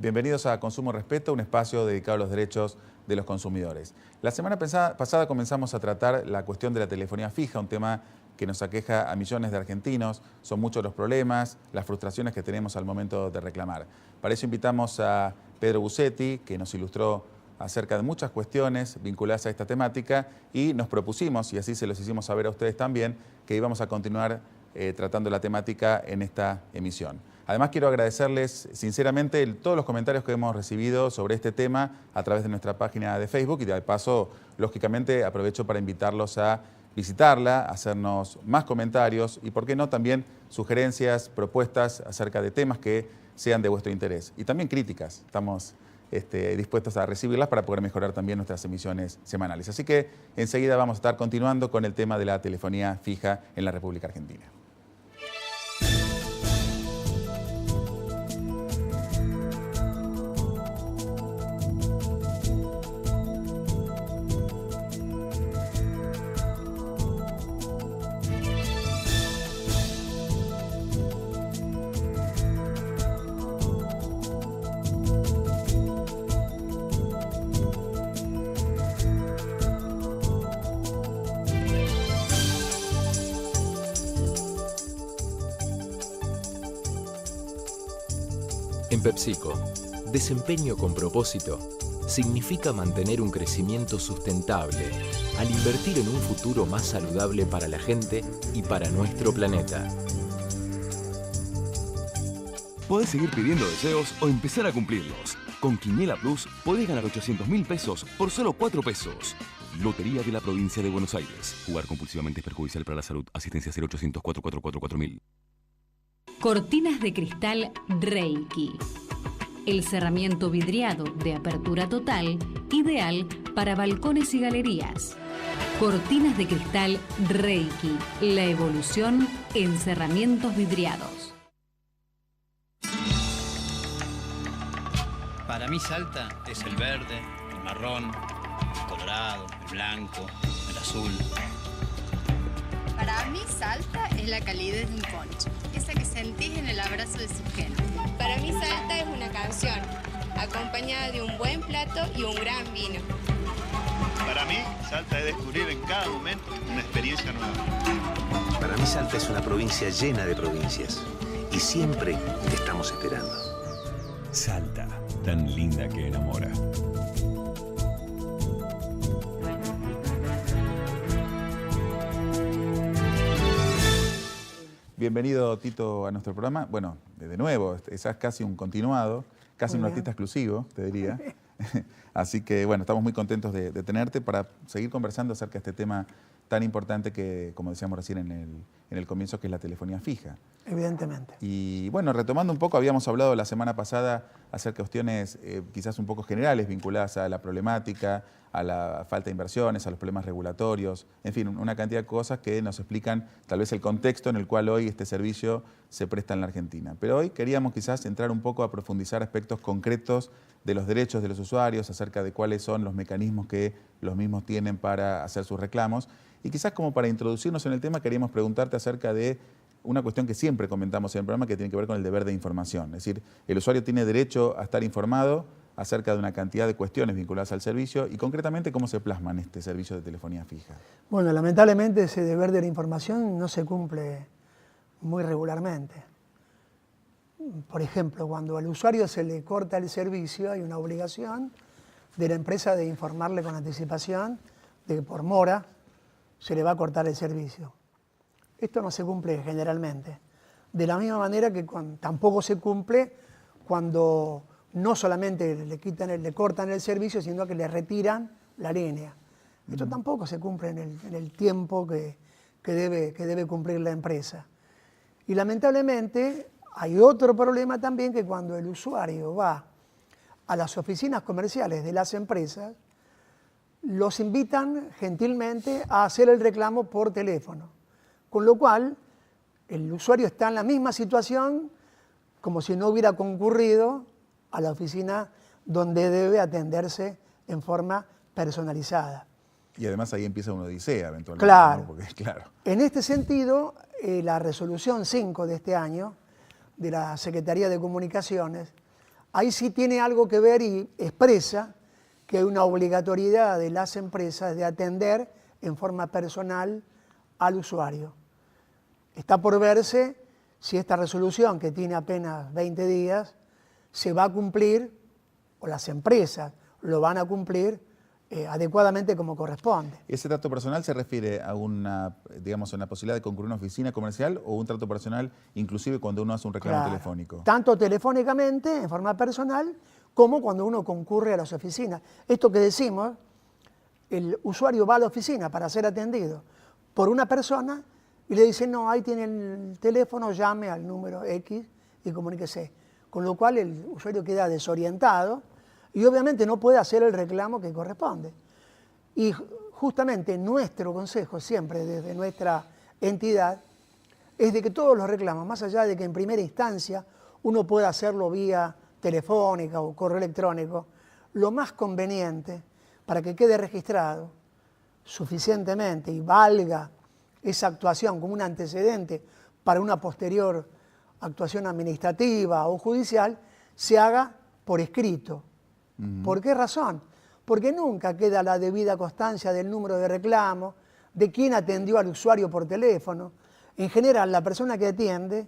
Bienvenidos a Consumo Respeto, un espacio dedicado a los derechos de los consumidores. La semana pasada comenzamos a tratar la cuestión de la telefonía fija, un tema que nos aqueja a millones de argentinos. Son muchos los problemas, las frustraciones que tenemos al momento de reclamar. Para eso invitamos a Pedro Busetti, que nos ilustró acerca de muchas cuestiones vinculadas a esta temática y nos propusimos, y así se los hicimos saber a ustedes también, que íbamos a continuar tratando la temática en esta emisión. Además, quiero agradecerles sinceramente todos los comentarios que hemos recibido sobre este tema a través de nuestra página de Facebook y de paso, lógicamente, aprovecho para invitarlos a visitarla, hacernos más comentarios y, por qué no, también sugerencias, propuestas acerca de temas que sean de vuestro interés. Y también críticas. Estamos dispuestos a recibirlas para poder mejorar también nuestras emisiones semanales. Así que enseguida vamos a estar continuando con el tema de la telefonía fija en la República Argentina. En PepsiCo, desempeño con propósito significa mantener un crecimiento sustentable al invertir en un futuro más saludable para la gente y para nuestro planeta. Podés seguir pidiendo deseos o empezar a cumplirlos. Con Quiniela Plus podés ganar 800.000 pesos por solo 4 pesos. Lotería de la Provincia de Buenos Aires. Jugar compulsivamente es perjudicial para la salud. Asistencia 0800 444 4000. Cortinas de cristal Reiki. El cerramiento vidriado de apertura total, ideal para balcones y galerías. Cortinas de cristal Reiki. La evolución en cerramientos vidriados. Para mí Salta es el verde, el marrón, el colorado, el blanco, el azul. Para mí Salta es la calidez de un poncho, esa que sentís en el abrazo de su gente. Para mí Salta es una canción, acompañada de un buen plato y un gran vino. Para mí Salta es descubrir en cada momento una experiencia nueva. Para mí Salta es una provincia llena de provincias y siempre te estamos esperando. Salta, tan linda que enamora. Bienvenido, Tito, a nuestro programa. Bueno, de nuevo, es casi un continuado, casi un artista exclusivo, te diría. Así que, bueno, estamos muy contentos de tenerte para seguir conversando acerca de este tema tan importante que, como decíamos recién en el comienzo, que es la telefonía fija. Evidentemente. Y bueno, retomando un poco, habíamos hablado la semana pasada acerca de cuestiones quizás un poco generales vinculadas a la problemática, a la falta de inversiones, a los problemas regulatorios, en fin, una cantidad de cosas que nos explican tal vez el contexto en el cual hoy este servicio se presta en la Argentina. Pero hoy queríamos quizás entrar un poco a profundizar aspectos concretos de los derechos de los usuarios, acerca de cuáles son los mecanismos que los mismos tienen para hacer sus reclamos. Y quizás como para introducirnos en el tema queríamos preguntarte acerca de una cuestión que siempre comentamos en el programa que tiene que ver con el deber de información. Es decir, el usuario tiene derecho a estar informado acerca de una cantidad de cuestiones vinculadas al servicio y concretamente cómo se plasma en este servicio de telefonía fija. Bueno, lamentablemente ese deber de la información no se cumple muy regularmente. Por ejemplo, cuando al usuario se le corta el servicio hay una obligación de la empresa de informarle con anticipación de que por mora se le va a cortar el servicio. Esto no se cumple generalmente. De la misma manera que tampoco se cumple cuando no solamente le cortan el servicio, sino que le retiran la línea. Esto tampoco se cumple en el tiempo que debe cumplir la empresa. Y lamentablemente hay otro problema también, que cuando el usuario va a las oficinas comerciales de las empresas, los invitan gentilmente a hacer el reclamo por teléfono. Con lo cual, el usuario está en la misma situación como si no hubiera concurrido a la oficina donde debe atenderse en forma personalizada. Y además ahí empieza una odisea eventualmente. Claro. ¿No? Porque, claro. En este sentido, la resolución 5 de este año de la Secretaría de Comunicaciones ahí sí tiene algo que ver y expresa que hay una obligatoriedad de las empresas de atender en forma personal al usuario. Está por verse si esta resolución, que tiene apenas 20 días, se va a cumplir, o las empresas lo van a cumplir adecuadamente como corresponde. ¿Ese trato personal se refiere a una, digamos, a una posibilidad de concurrir a una oficina comercial o un trato personal inclusive cuando uno hace un reclamo telefónico? Tanto telefónicamente, en forma personal, como cuando uno concurre a las oficinas. Esto que decimos, el usuario va a la oficina para ser atendido por una persona y le dice, no, ahí tiene el teléfono, llame al número X y comuníquese. Con lo cual el usuario queda desorientado y obviamente no puede hacer el reclamo que corresponde. Y justamente nuestro consejo, siempre desde nuestra entidad, es de que todos los reclamos, más allá de que en primera instancia uno pueda hacerlo vía telefónica o correo electrónico, lo más conveniente para que quede registrado suficientemente y valga esa actuación como un antecedente para una posterior actuación administrativa o judicial, se haga por escrito. ¿Por qué razón? Porque nunca queda la debida constancia del número de reclamo, de quién atendió al usuario por teléfono. En general, la persona que atiende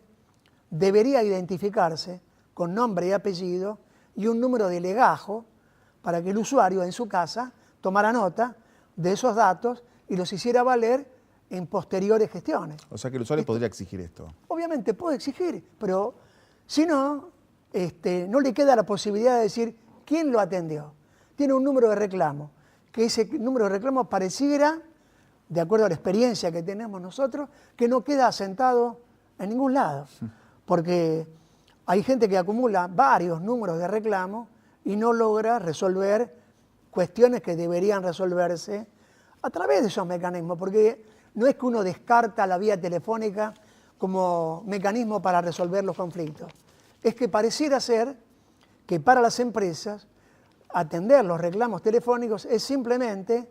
debería identificarse con nombre y apellido y un número de legajo para que el usuario en su casa tomara nota de esos datos y los hiciera valer en posteriores gestiones. O sea que el usuario podría exigir esto. Obviamente puede exigir, pero si no, no le queda la posibilidad de decir quién lo atendió. Tiene un número de reclamo, que ese número de reclamo pareciera, de acuerdo a la experiencia que tenemos nosotros, que no queda asentado en ningún lado. Porque hay gente que acumula varios números de reclamo y no logra resolver cuestiones que deberían resolverse a través de esos mecanismos, porque no es que uno descarta la vía telefónica como mecanismo para resolver los conflictos. Es que pareciera ser que para las empresas atender los reclamos telefónicos es simplemente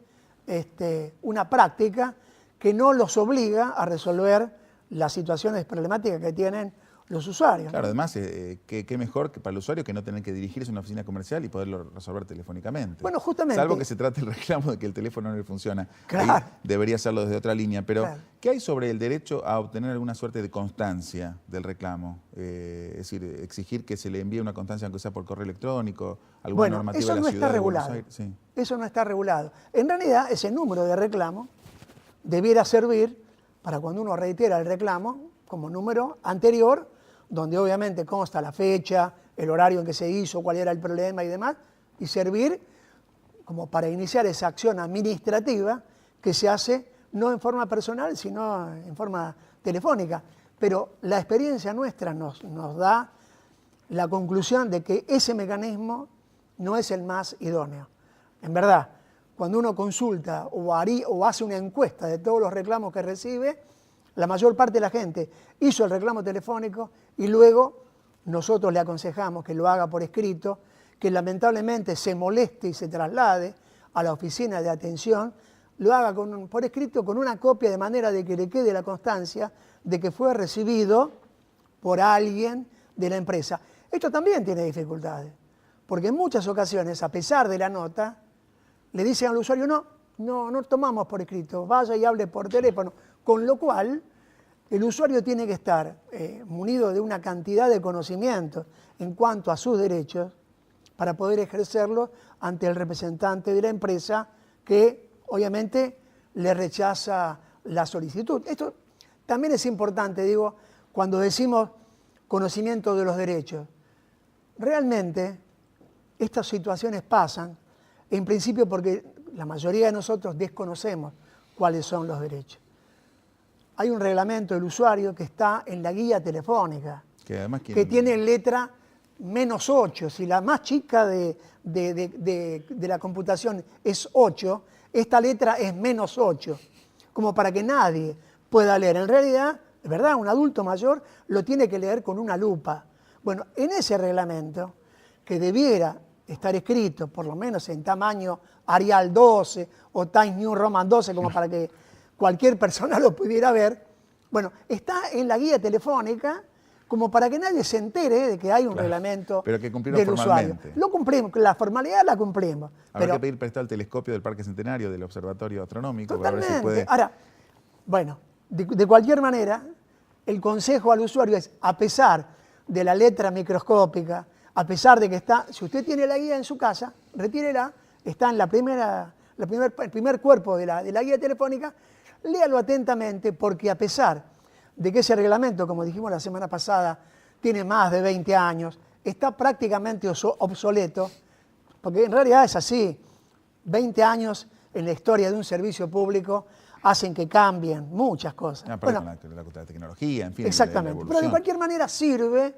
una práctica que no los obliga a resolver las situaciones problemáticas que tienen los usuarios. Claro, además, qué mejor que para el usuario que no tener que dirigirse a una oficina comercial y poderlo resolver telefónicamente. Bueno, justamente. Salvo que se trate el reclamo de que el teléfono no le funciona. Claro. Ahí debería hacerlo desde otra línea. Pero, claro, ¿qué hay sobre el derecho a obtener alguna suerte de constancia del reclamo? Es decir, exigir que se le envíe una constancia, aunque sea por correo electrónico, alguna normativa de la ciudad de Buenos Aires. Sí. Eso no está regulado. En realidad, ese número de reclamo debiera servir para cuando uno reitera el reclamo como número anterior, donde obviamente consta la fecha, el horario en que se hizo, cuál era el problema y demás, y servir como para iniciar esa acción administrativa que se hace no en forma personal, sino en forma telefónica. Pero la experiencia nuestra nos da la conclusión de que ese mecanismo no es el más idóneo. En verdad, cuando uno consulta o hace una encuesta de todos los reclamos que recibe, la mayor parte de la gente hizo el reclamo telefónico y luego nosotros le aconsejamos que lo haga por escrito, que lamentablemente se moleste y se traslade a la oficina de atención, lo haga por escrito con una copia de manera de que le quede la constancia de que fue recibido por alguien de la empresa. Esto también tiene dificultades, porque en muchas ocasiones, a pesar de la nota, le dicen al usuario, no tomamos por escrito, vaya y hable por teléfono. Con lo cual, el usuario tiene que estar munido de una cantidad de conocimientos en cuanto a sus derechos para poder ejercerlos ante el representante de la empresa que obviamente le rechaza la solicitud. Esto también es importante, digo, cuando decimos conocimiento de los derechos. Realmente estas situaciones pasan, en principio porque la mayoría de nosotros desconocemos cuáles son los derechos. Hay un reglamento del usuario que está en la guía telefónica, que tiene letra -8. Si la más chica de la computación es 8, esta letra es -8, como para que nadie pueda leer. En realidad, es verdad, un adulto mayor lo tiene que leer con una lupa. Bueno, en ese reglamento, que debiera estar escrito por lo menos en tamaño Arial 12 o Times New Roman 12, como para que cualquier persona lo pudiera ver, bueno, está en la guía telefónica como para que nadie se entere de que hay un reglamento pero que cumplirlo del usuario. formalmente. Lo cumplimos, la formalidad la cumplimos. Habrá pero que pedir prestado el telescopio del Parque Centenario, del Observatorio Astronómico, para ver totalmente. si puede... Ahora, bueno, de cualquier manera, el consejo al usuario es, a pesar de la letra microscópica, a pesar de que está, si usted tiene la guía en su casa, retírela, está en el primer cuerpo de la guía telefónica, léalo atentamente, porque a pesar de que ese reglamento, como dijimos la semana pasada, tiene más de 20 años, está prácticamente obsoleto, porque en realidad es así, 20 años en la historia de un servicio público hacen que cambien muchas cosas. Bueno, la tecnología, en fin. Exactamente, pero de cualquier manera sirve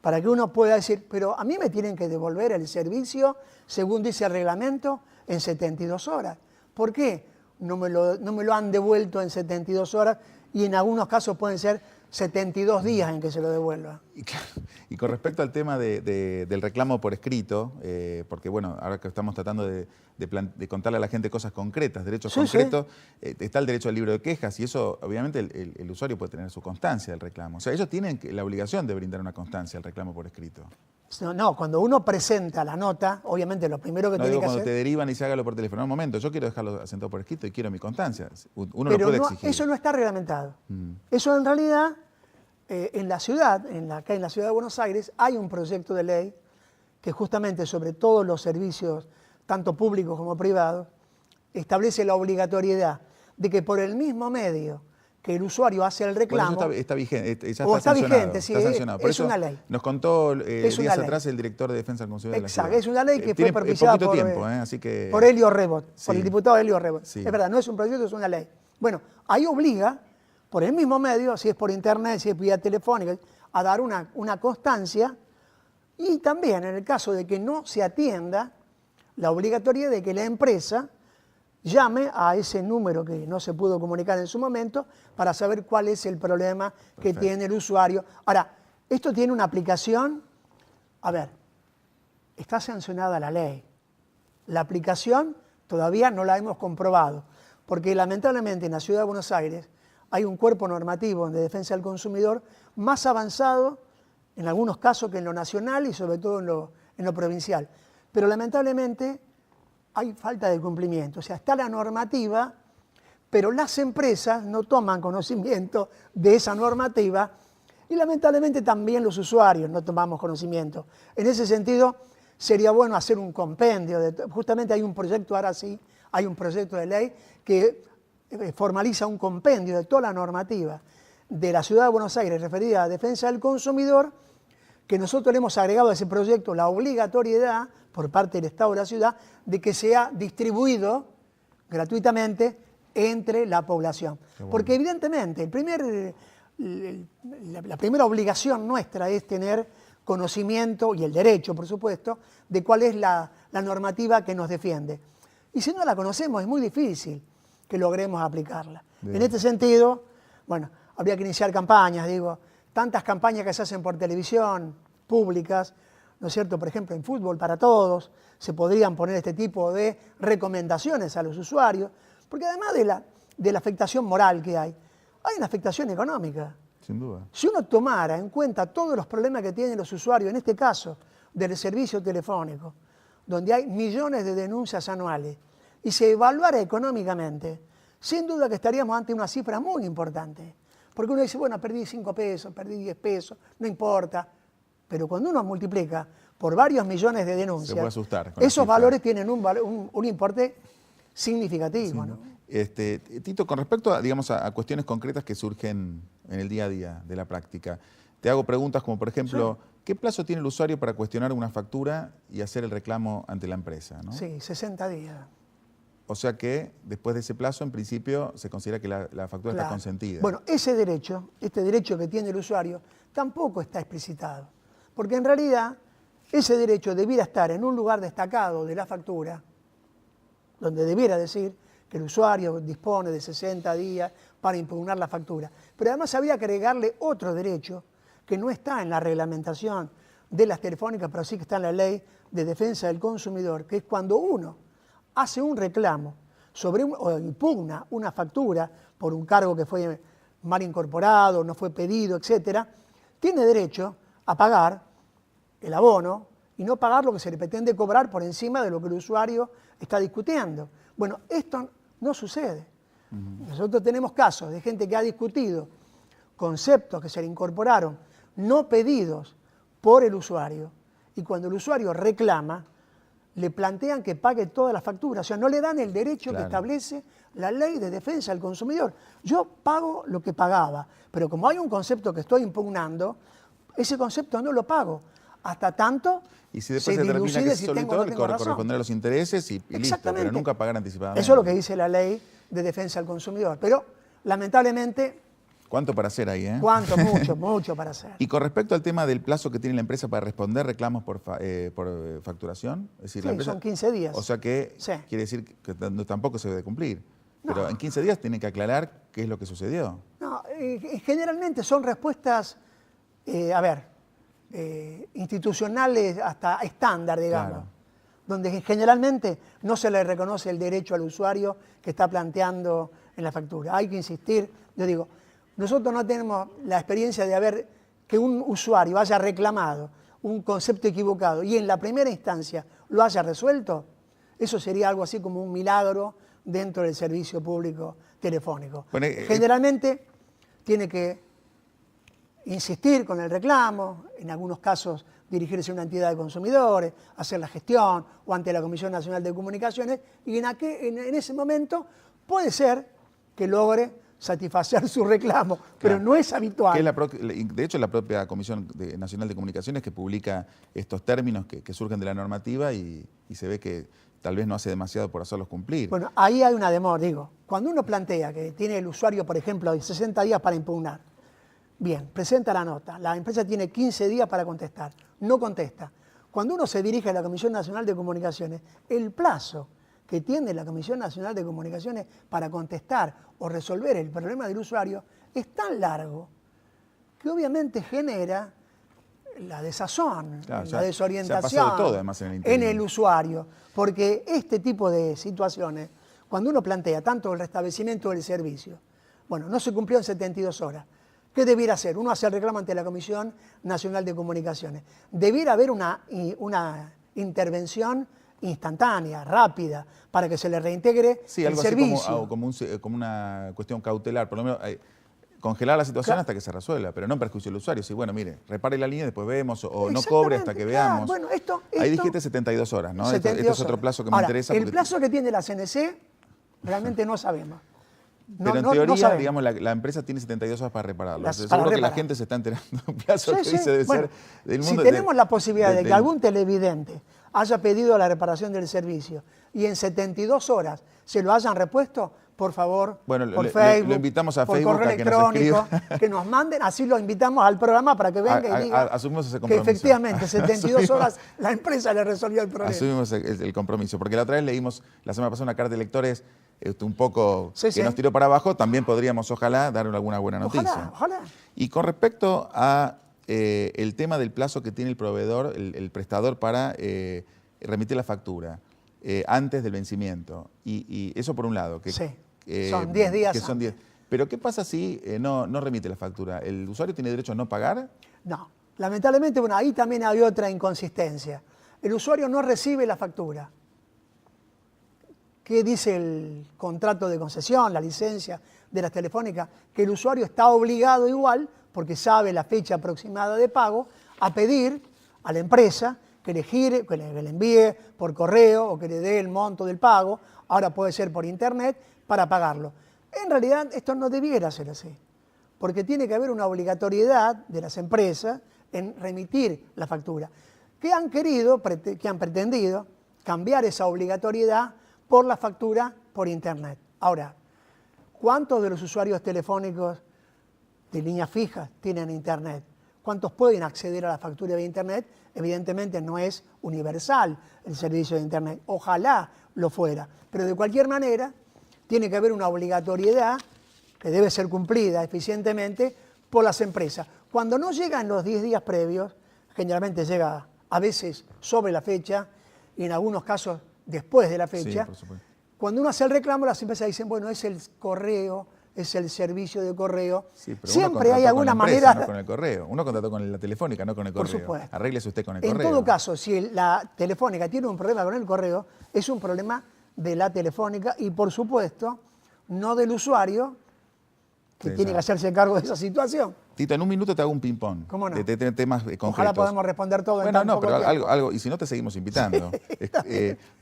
para que uno pueda decir, pero a mí me tienen que devolver el servicio, según dice el reglamento, en 72 horas. ¿Por qué no me lo han devuelto en 72 horas y en algunos casos pueden ser 72 días en que se lo devuelva? Y con respecto al tema del reclamo por escrito, porque bueno, ahora que estamos tratando de contarle a la gente cosas concretas, derechos concretos, está el derecho al libro de quejas y eso obviamente el usuario puede tener su constancia del reclamo. O sea, ellos tienen la obligación de brindar una constancia al reclamo por escrito. No, cuando uno presenta la nota, obviamente lo primero que tiene que hacer... cuando te derivan y se hágalo por teléfono. En un momento, yo quiero dejarlo asentado por escrito y quiero mi constancia. Uno pero lo puede exigir. Eso no está reglamentado. Eso en realidad, en la ciudad, acá en la ciudad de Buenos Aires, hay un proyecto de ley que justamente sobre todos los servicios, tanto públicos como privados, establece la obligatoriedad de que por el mismo medio que el usuario hace el reclamo... Bueno, eso está vigente, ya está vigente, sí, está sancionado. Por es eso una ley. Nos contó días atrás ley. El director de Defensa del Consumidor Exacto, de la ciudad. es una ley que tiene fue propiciada poquito tiempo, así que... por Elio Rebot, Sí. por el diputado Elio Rebot. Sí. Es verdad, no es un proyecto, es una ley. Bueno, ahí obliga, por el mismo medio, si es por internet, si es vía telefónica, a dar una constancia y también en el caso de que no se atienda, la obligatoriedad de que la empresa llame a ese número que no se pudo comunicar en su momento para saber cuál es el problema que tiene el usuario. Ahora, esto tiene una aplicación, a ver, está sancionada la ley. La aplicación todavía no la hemos comprobado, porque lamentablemente en la Ciudad de Buenos Aires hay un cuerpo normativo de defensa del consumidor más avanzado en algunos casos que en lo nacional y sobre todo en lo provincial. Pero lamentablemente hay falta de cumplimiento. O sea, está la normativa, pero las empresas no toman conocimiento de esa normativa y lamentablemente también los usuarios no tomamos conocimiento. En ese sentido, sería bueno hacer un compendio. Justamente hay un proyecto, ahora sí, hay un proyecto de ley que formaliza un compendio de toda la normativa de la Ciudad de Buenos Aires referida a defensa del consumidor, que nosotros le hemos agregado a ese proyecto la obligatoriedad por parte del Estado de la ciudad de que sea distribuido gratuitamente entre la población. Bueno. Porque evidentemente la primera obligación nuestra es tener conocimiento y el derecho, por supuesto, de cuál es la normativa que nos defiende. Y si no la conocemos es muy difícil que logremos aplicarla. Bien. En este sentido, bueno, habría que iniciar campañas, tantas campañas que se hacen por televisión, públicas, ¿no es cierto? Por ejemplo, en Fútbol para Todos se podrían poner este tipo de recomendaciones a los usuarios, porque además de la afectación moral que hay una afectación económica. Sin duda. Si uno tomara en cuenta todos los problemas que tienen los usuarios, en este caso del servicio telefónico, donde hay millones de denuncias anuales, y se evaluara económicamente, sin duda que estaríamos ante una cifra muy importante. Porque uno dice, bueno, perdí 5 pesos, perdí 10 pesos, no importa. Pero cuando uno multiplica por varios millones de denuncias, se puede asustar esos valores tienen un importe significativo. Sí, ¿no? Tito, con respecto a cuestiones concretas que surgen en el día a día de la práctica, te hago preguntas como, por ejemplo, ¿qué plazo tiene el usuario para cuestionar una factura y hacer el reclamo ante la empresa? ¿No? Sí, 60 días. O sea que después de ese plazo, en principio, se considera que la factura está consentida. Bueno, este derecho que tiene el usuario, tampoco está explicitado. Porque en realidad, ese derecho debiera estar en un lugar destacado de la factura, donde debiera decir que el usuario dispone de 60 días para impugnar la factura. Pero además habría que agregarle otro derecho que no está en la reglamentación de las telefónicas, pero sí que está en la Ley de Defensa del Consumidor, que es cuando uno hace un reclamo o impugna una factura por un cargo que fue mal incorporado, no fue pedido, etcétera, tiene derecho a pagar el abono y no pagar lo que se le pretende cobrar por encima de lo que el usuario está discutiendo. Bueno, esto no sucede. Nosotros tenemos casos de gente que ha discutido conceptos que se le incorporaron no pedidos por el usuario, y cuando el usuario reclama, le plantean que pague toda la factura. O sea, no le dan el derecho que establece la ley de defensa del consumidor. Yo pago lo que pagaba, pero como hay un concepto que estoy impugnando, ese concepto no lo pago. Hasta tanto y si después se determina que es solito, corresponder a los intereses y listo, pero nunca pagar anticipadamente. Eso es lo que dice la ley de defensa del consumidor. Pero, lamentablemente... ¿Cuánto para hacer ahí? ¿Cuánto? Mucho para hacer. Y con respecto al tema del plazo que tiene la empresa para responder reclamos por facturación, es decir, sí, la empresa, son 15 días. O sea que quiere decir que tampoco se debe cumplir. Pero en 15 días tiene que aclarar qué es lo que sucedió. No, generalmente son respuestas, institucionales hasta estándar, digamos, donde generalmente no se le reconoce el derecho al usuario que está planteando en la factura. Hay que insistir, yo digo, nosotros no tenemos la experiencia de que un usuario haya reclamado un concepto equivocado y en la primera instancia lo haya resuelto. Eso sería algo así como un milagro dentro del servicio público telefónico. Bueno, generalmente tiene que insistir con el reclamo, en algunos casos dirigirse a una entidad de consumidores, hacer la gestión o ante la Comisión Nacional de Comunicaciones, y en ese momento puede ser que logre satisfacer su reclamo, pero no es habitual. De hecho, la propia Comisión Nacional de Comunicaciones que publica estos términos que surgen de la normativa y se ve que tal vez no hace demasiado por hacerlos cumplir. Bueno, ahí hay una demora, digo. Cuando uno plantea que tiene el usuario, por ejemplo, 60 días para impugnar, bien, presenta la nota, la empresa tiene 15 días para contestar, no contesta. Cuando uno se dirige a la Comisión Nacional de Comunicaciones, el plazo que tiene la Comisión Nacional de Comunicaciones para contestar o resolver el problema del usuario es tan largo que obviamente genera la desazón, la desorientación todo, además, en el usuario. Porque este tipo de situaciones, cuando uno plantea tanto el restablecimiento del servicio, bueno, no se cumplió en 72 horas, ¿qué debiera hacer? Uno hace el reclamo ante la Comisión Nacional de Comunicaciones. Debiera haber una intervención instantánea, rápida, para que se le reintegre el servicio. Algo así como una cuestión cautelar, por lo menos congelar la situación hasta que se resuelva, pero no en perjuicio del usuario. Sí, bueno, mire, repare la línea, después vemos, o no cobre hasta que veamos. Bueno, ahí dijiste 72 horas, ¿no? 72 este es otro plazo que me interesa. El plazo que tiene la CNC, realmente no sabemos. Pero en teoría, digamos, la empresa tiene 72 horas para repararlo. Seguro que la gente se está enterando de un plazo que dice debe ser del mundo. Si tenemos la posibilidad de que algún televidente haya pedido la reparación del servicio y en 72 horas se lo hayan repuesto, por favor, por Facebook, lo invitamos a por Facebook correo electrónico, que nos manden, así lo invitamos al programa para que venga y diga asumimos ese compromiso. Que efectivamente 72 horas la empresa le resolvió el problema. Asumimos el compromiso, porque la otra vez leímos la semana pasada una carta de lectores un poco que nos tiró para abajo, también podríamos, ojalá, darle alguna buena noticia. Ojalá. Y con respecto a el tema del plazo que tiene el proveedor, el prestador para remitir la factura antes del vencimiento, y eso por un lado. Son 10 días. Que son 10. Pero ¿qué pasa si no remite la factura? ¿El usuario tiene derecho a no pagar? No. Lamentablemente, bueno, ahí también hay otra inconsistencia. El usuario no recibe la factura. ¿Qué dice el contrato de concesión, la licencia de las telefónicas? Que el usuario está obligado igual, porque sabe la fecha aproximada de pago, a pedir a la empresa que le gire, que le envíe por correo o que le dé el monto del pago, ahora puede ser por internet, para pagarlo. En realidad esto no debiera ser así, porque tiene que haber una obligatoriedad de las empresas en remitir la factura, que han pretendido cambiar esa obligatoriedad por la factura por internet. Ahora, ¿cuántos de los usuarios telefónicos de líneas fijas tienen internet? ¿Cuántos pueden acceder a la factura de internet? Evidentemente no es universal el servicio de internet. Ojalá lo fuera. Pero de cualquier manera, tiene que haber una obligatoriedad que debe ser cumplida eficientemente por las empresas. Cuando no llegan los 10 días previos, generalmente llega a veces sobre la fecha y en algunos casos después de la fecha. Sí, por supuesto. Cuando uno hace el reclamo, las empresas dicen, bueno, es el correo es el servicio de correo. Sí, pero siempre hay alguna con la empresa, manera... no con el correo. Uno contrató con la telefónica, no con el correo. Por supuesto. Arréglese usted con el En correo. todo caso, si la telefónica tiene un problema con el correo, es un problema de la telefónica y, por supuesto, no del usuario que tiene que hacerse cargo de esa situación. Tito, en un minuto te hago un ping-pong. ¿Cómo no? De temas concretos. Ojalá podamos responder todo en tan poco pero tiempo. algo, y si no te seguimos invitando.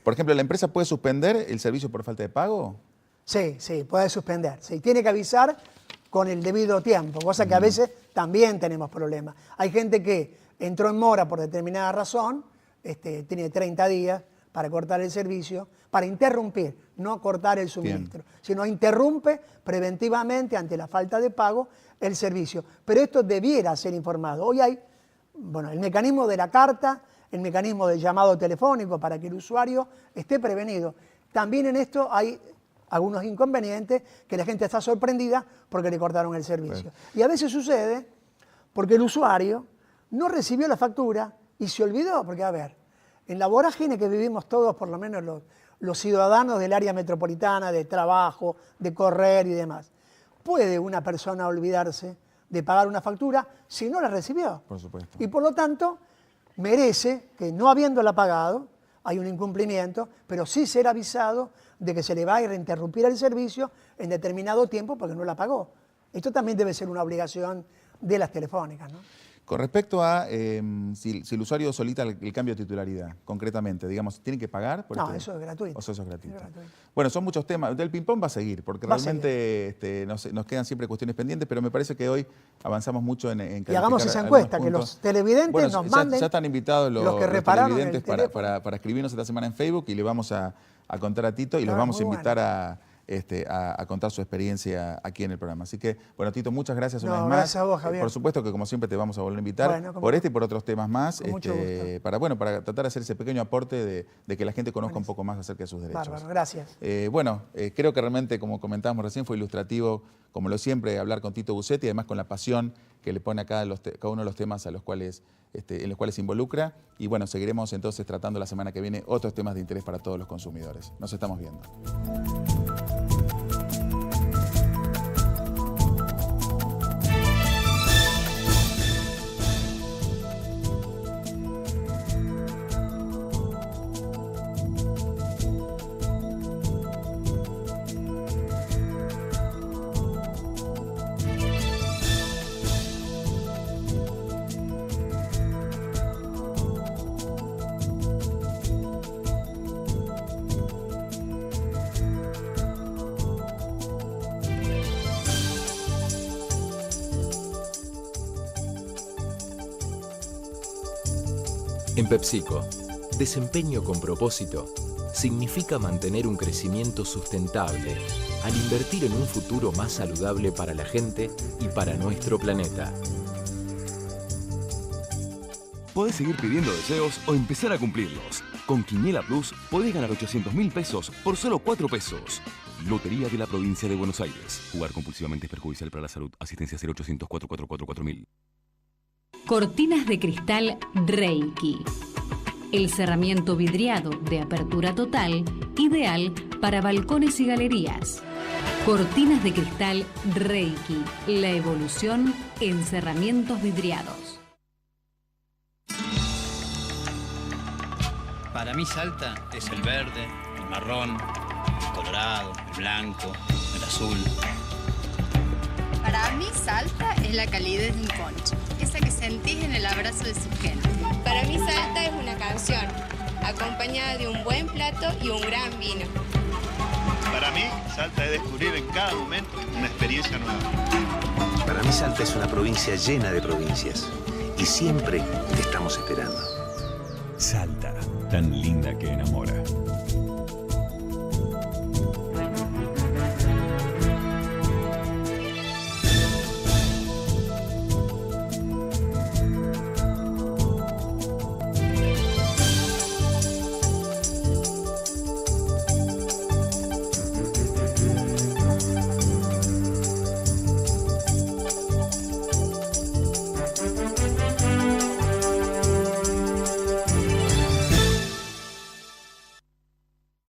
Por ejemplo, ¿la empresa puede suspender el servicio por falta de pago? Sí, puede suspender. Sí, tiene que avisar con el debido tiempo, cosa que a veces también tenemos problemas. Hay gente que entró en mora por determinada razón, tiene 30 días para cortar el servicio, para interrumpir, no cortar el suministro, sino interrumpe preventivamente ante la falta de pago el servicio. Pero esto debiera ser informado. Hoy hay el mecanismo de la carta, el mecanismo del llamado telefónico para que el usuario esté prevenido. También en esto hay algunos inconvenientes que la gente está sorprendida porque le cortaron el servicio. Y a veces sucede porque el usuario no recibió la factura y se olvidó, porque a ver, en la vorágine que vivimos todos, por lo menos los ciudadanos del área metropolitana, de trabajo, de correr y demás, ¿puede una persona olvidarse de pagar una factura si no la recibió? Por supuesto. Y por lo tanto, merece que no habiéndola pagado, hay un incumplimiento, pero sí ser avisado de que se le va a interrumpir el servicio en determinado tiempo porque no la pagó. Esto también debe ser una obligación de las telefónicas, ¿no? Con respecto a si el usuario solicita el cambio de titularidad, concretamente, digamos, ¿tiene que pagar? No, eso es gratuito. O sea, eso es gratuito. Bueno, son muchos temas. Del ping-pong va a seguir, porque realmente nos quedan siempre cuestiones pendientes, pero me parece que hoy avanzamos mucho en y hagamos esa encuesta, que los televidentes nos manden. Ya están invitados los televidentes para escribirnos esta semana en Facebook y le vamos a contar a Tito y los vamos a invitar a contar su experiencia aquí en el programa. Así que, bueno, Tito, muchas gracias una vez más. Gracias a vos, Javier. Por supuesto que, como siempre, te vamos a volver a invitar por este y por otros temas más, para tratar de hacer ese pequeño aporte de que la gente conozca un poco más acerca de sus derechos. Bárbaro, gracias. Creo que realmente, como comentábamos recién, fue ilustrativo, como lo siempre, hablar con Tito Busetti, además con la pasión que le pone a cada uno de los temas en los cuales se involucra. Y bueno, seguiremos entonces tratando la semana que viene otros temas de interés para todos los consumidores. Nos estamos viendo. En PepsiCo, desempeño con propósito significa mantener un crecimiento sustentable al invertir en un futuro más saludable para la gente y para nuestro planeta. Podés seguir pidiendo deseos o empezar a cumplirlos. Con Quiniela Plus podés ganar 800.000 pesos por solo 4 pesos. Lotería de la Provincia de Buenos Aires. Jugar compulsivamente es perjudicial para la salud. Asistencia 0800 444 4000. Cortinas de cristal Reiki. El cerramiento vidriado de apertura total, ideal para balcones y galerías. Cortinas de cristal Reiki. La evolución en cerramientos vidriados. Para mí Salta es el verde, el marrón, el colorado, el blanco, el azul. Para mí Salta es la calidez de un poncho, esa que sentís en el abrazo de su gente. Para mí Salta es una canción, acompañada de un buen plato y un gran vino. Para mí Salta es descubrir en cada momento una experiencia nueva. Para mí Salta es una provincia llena de provincias y siempre te estamos esperando. Salta, tan linda que enamora.